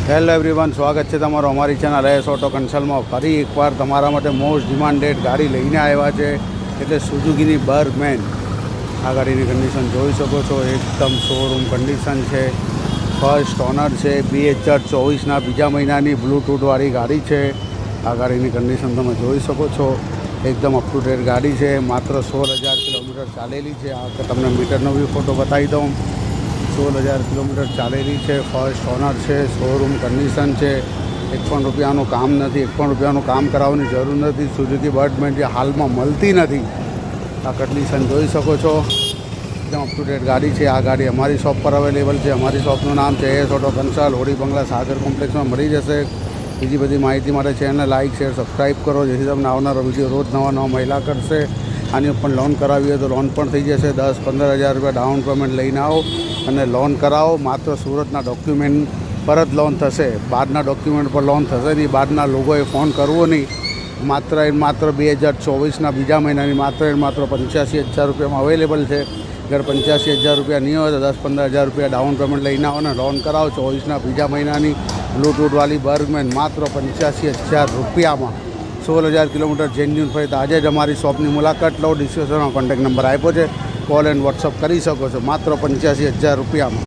Hello everyone, સ્વાગત છે તમારું અમારી ચેનલ એસ ઓટો કન્સલ્ટમાં. ફરી એકવાર તમારા માટે મોસ્ટ ડિમાન્ડેડ ગાડી લઈને આવ્યા છે, એટલે સુઝુકીની બર્ગમેન. આ ગાડીની કન્ડિશન જોઈ શકો છો, એકદમ શોરૂમ કન્ડિશન છે. ફર્સ્ટ ઓનર છે, 2024ના બીજા મહિનાની બ્લૂટૂથવાળી ગાડી છે. આ ગાડીની કન્ડિશન તમે જોઈ શકો છો, એકદમ અપ ટુ ડેટ ગાડી છે. માત્ર 16,000 કિલોમીટર ચાલેલી છે. આ તમને મીટરનો બી ફોટો બતાવી દઉં. 16,000 કિલોમીટર ચાલેલી છે. ફર્સ્ટ ઓનર છે, શોરૂમ કન્ડિશન છે. એક પણ રૂપિયાનું કામ નથી, એક પણ રૂપિયાનું કામ કરાવવાની જરૂર નથી. સુઝુકી બર્ગમેન જે હાલમાં મળતી નથી. આ કન્ડિશન જોઈ શકો છો, એકદમ અપ ટુ ડેટ ગાડી છે. આ ગાડી અમારી શોપ પર અવેલેબલ છે. અમારી શોપનું નામ છે એસ ઓટો કન્સલ્ટ, હોડી બંગલા, સાગર કોમ્પ્લેક્સમાં મળી જશે. બીજી બધી માહિતી માટે ચેનલ લાઇક શેર સબસ્ક્રાઈબ કરો, જેથી તમને આવનારો વિડીયો રોજ નવા મહિલા કરશે. આની ઉપર લોન કરાવી હોય તો લોન પણ થઈ જશે. 10-15 હજાર રૂપિયા ડાઉન પેમેન્ટ લઈને આવો અને લોન કરાવો. માત્ર સુરતના ડોક્યુમેન્ટ પર જ લોન થશે, બહારના ડોક્યુમેન્ટ પર લોન થશે નહીં. બહારના લોકોએ ફોન કરવો નહીં. માત્ર 2024ના બીજા મહિનાની માત્ર 85,000 રૂપિયામાં અવેલેબલ છે. અગર 85,000 રૂપિયા નહીં હોય તો 10-15 હજાર રૂપિયા ડાઉન પેમેન્ટ લઈને આવો અને લોન કરાવો. 24ના બીજા મહિનાની બ્લૂટૂથવાળી બર્ગમેન માત્ર 85,000 રૂપિયામાં 16,000 કિલોમીટર જેન્યુન ફરી. તો આજે જ અમારી શોપની મુલાકાત લો. ડિસ્ક્રિપ્શનમાં કોન્ટેક્ટ નંબર આપ્યો છે, કોલ એન્ડ વોટ્સઅપ કરી શકો છો. માત્ર 85,000 રૂપિયામાં.